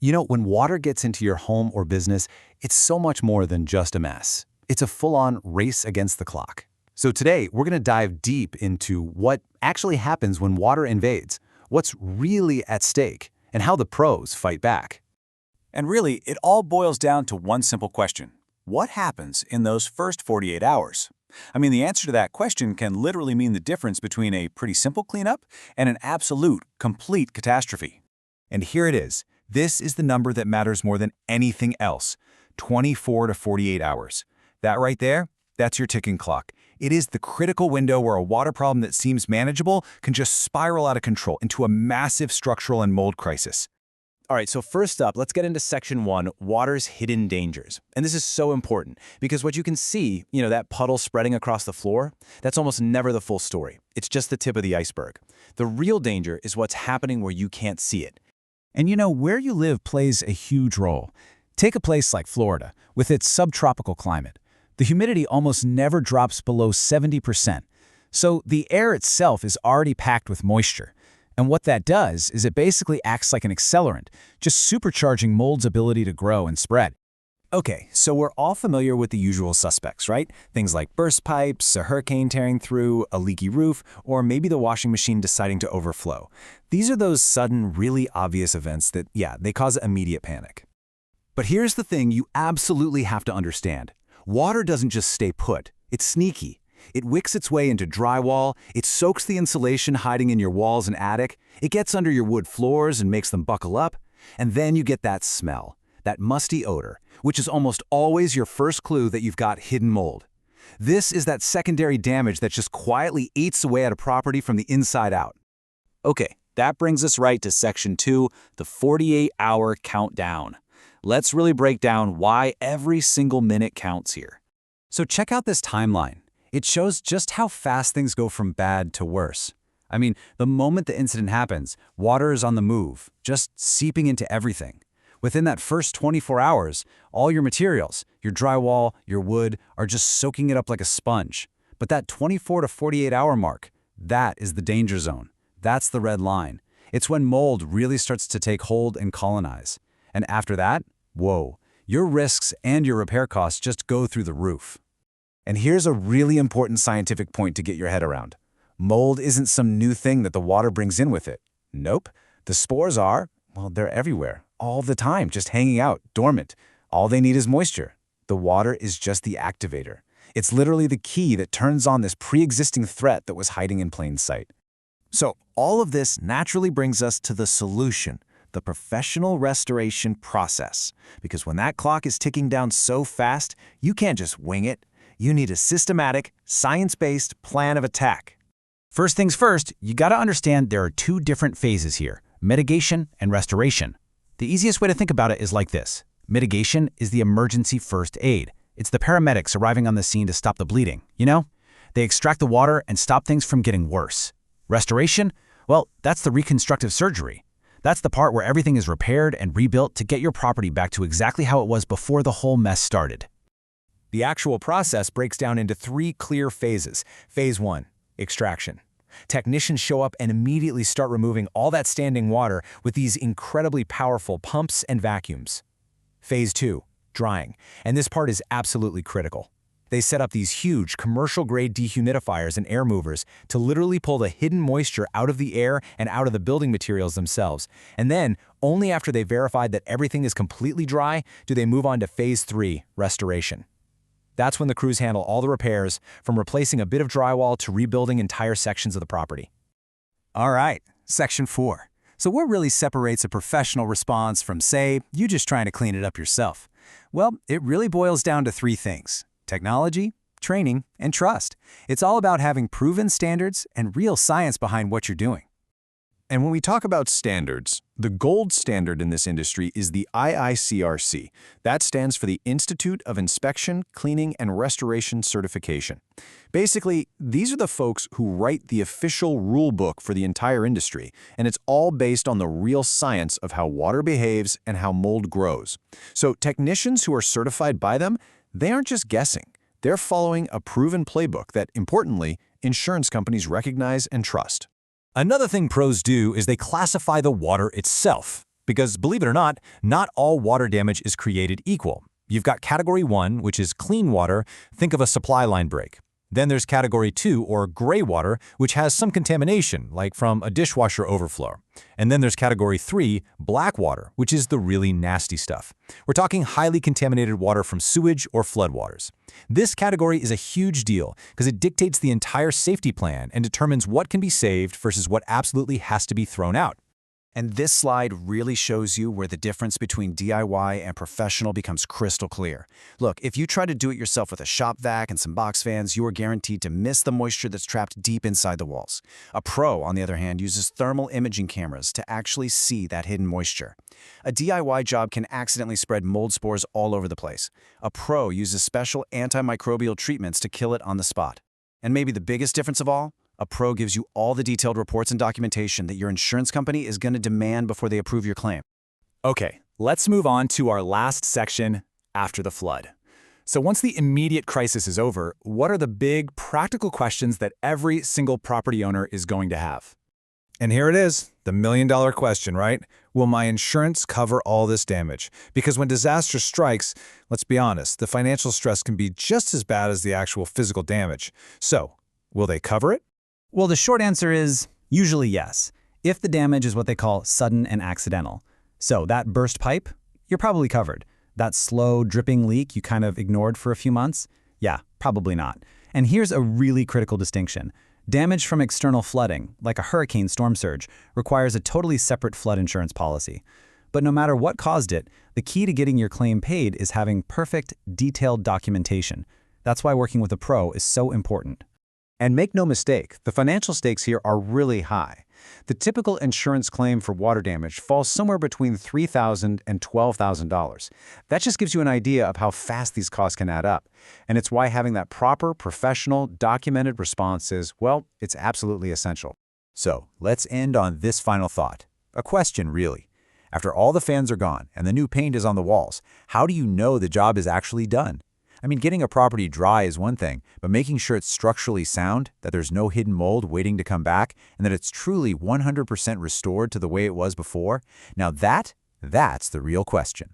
When water gets into your home or business, it's so much more than just a mess. It's a full-on race against the clock. So today, we're going to dive deep into what actually happens when water invades, what's really at stake, and how the pros fight back. And really, it all boils down to one simple question. What happens in those first 48 hours? I mean, the answer to that question can literally mean the difference between a pretty simple cleanup and an absolute, complete catastrophe. And here it is. This is the number that matters more than anything else, 24 to 48 hours. That right there, that's your ticking clock. It is the critical window where a water problem that seems manageable can just spiral out of control into a massive structural and mold crisis. All right, so first up, let's get into Section 1, Water's Hidden Dangers. And this is so important because what you can see, that puddle spreading across the floor, that's almost never the full story. It's just the tip of the iceberg. The real danger is what's happening where you can't see it. And where you live plays a huge role. Take a place like Florida, with its subtropical climate. The humidity almost never drops below 70%. So the air itself is already packed with moisture. And what that does is it basically acts like an accelerant, just supercharging mold's ability to grow and spread. Okay, so we're all familiar with the usual suspects, right? Things like burst pipes, a hurricane tearing through, a leaky roof, or maybe the washing machine deciding to overflow. These are those sudden, really obvious events that, they cause immediate panic. But here's the thing you absolutely have to understand. Water doesn't just stay put. It's sneaky. It wicks its way into drywall, it soaks the insulation hiding in your walls and attic, it gets under your wood floors and makes them buckle up, and then you get that smell, that musty odor, which is almost always your first clue that you've got hidden mold. This is that secondary damage that just quietly eats away at a property from the inside out. Okay, that brings us right to Section 2, the 48-hour countdown. Let's really break down why every single minute counts here. So check out this timeline. It shows just how fast things go from bad to worse. I mean, the moment the incident happens, water is on the move, just seeping into everything. Within that first 24 hours, all your materials, your drywall, your wood, are just soaking it up like a sponge. But that 24 to 48-hour mark, that is the danger zone. That's the red line. It's when mold really starts to take hold and colonize. And after that, whoa, your risks and your repair costs just go through the roof. And here's a really important scientific point to get your head around. Mold isn't some new thing that the water brings in with it. Nope. The spores are, they're everywhere, all the time, just hanging out, dormant. All they need is moisture. The water is just the activator. It's literally the key that turns on this pre-existing threat that was hiding in plain sight. So all of this naturally brings us to the solution, the professional restoration process. Because when that clock is ticking down so fast, you can't just wing it. You need a systematic, science-based plan of attack. First things first, you gotta understand there are two different phases here, mitigation and restoration. The easiest way to think about it is like this. Mitigation is the emergency first aid. It's the paramedics arriving on the scene to stop the bleeding, They extract the water and stop things from getting worse. Restoration? Well, that's the reconstructive surgery. That's the part where everything is repaired and rebuilt to get your property back to exactly how it was before the whole mess started. The actual process breaks down into 3 clear phases. Phase 1, extraction. Technicians show up and immediately start removing all that standing water with these incredibly powerful pumps and vacuums. Phase 2, drying. And this part is absolutely critical. They set up these huge commercial-grade dehumidifiers and air movers to literally pull the hidden moisture out of the air and out of the building materials themselves. And then, only after they verified that everything is completely dry, do they move on to Phase 3, restoration. That's when the crews handle all the repairs, from replacing a bit of drywall to rebuilding entire sections of the property. All right, Section 4. So what really separates a professional response from, say, you just trying to clean it up yourself? Well, it really boils down to 3 things: technology, training, and trust. It's all about having proven standards and real science behind what you're doing. And when we talk about standards, the gold standard in this industry is the IICRC. That stands for the Institute of Inspection, Cleaning, and Restoration Certification. Basically, these are the folks who write the official rule book for the entire industry, and it's all based on the real science of how water behaves and how mold grows. So technicians who are certified by them, they aren't just guessing. They're following a proven playbook that, importantly, insurance companies recognize and trust. Another thing pros do is they classify the water itself. Because believe it or not all water damage is created equal. You've got Category 1, which is clean water. Think of a supply line break. Then there's Category 2, or gray water, which has some contamination, like from a dishwasher overflow. And then there's Category 3, black water, which is the really nasty stuff. We're talking highly contaminated water from sewage or floodwaters. This category is a huge deal because it dictates the entire safety plan and determines what can be saved versus what absolutely has to be thrown out. And this slide really shows you where the difference between DIY and professional becomes crystal clear. Look, if you try to do it yourself with a shop vac and some box fans, you are guaranteed to miss the moisture that's trapped deep inside the walls. A pro, on the other hand, uses thermal imaging cameras to actually see that hidden moisture. A DIY job can accidentally spread mold spores all over the place. A pro uses special antimicrobial treatments to kill it on the spot. And maybe the biggest difference of all? A pro gives you all the detailed reports and documentation that your insurance company is going to demand before they approve your claim. Okay, let's move on to our last section, after the flood. So once the immediate crisis is over, what are the big practical questions that every single property owner is going to have? And here it is, the million-dollar question, right? Will my insurance cover all this damage? Because when disaster strikes, let's be honest, the financial stress can be just as bad as the actual physical damage. So, will they cover it? Well, the short answer is usually yes, if the damage is what they call sudden and accidental. So that burst pipe, you're probably covered. That slow, dripping leak you kind of ignored for a few months? Yeah, probably not. And here's a really critical distinction. Damage from external flooding, like a hurricane storm surge, requires a totally separate flood insurance policy. But no matter what caused it, the key to getting your claim paid is having perfect, detailed documentation. That's why working with a pro is so important. And make no mistake, the financial stakes here are really high. The typical insurance claim for water damage falls somewhere between $3,000 and $12,000. That just gives you an idea of how fast these costs can add up. And it's why having that proper, professional, documented response is, well, it's absolutely essential. So, let's end on this final thought. A question, really. After all the fans are gone and the new paint is on the walls, how do you know the job is actually done? I mean, getting a property dry is one thing, but making sure it's structurally sound, that there's no hidden mold waiting to come back, and that it's truly 100% restored to the way it was before, now that's the real question.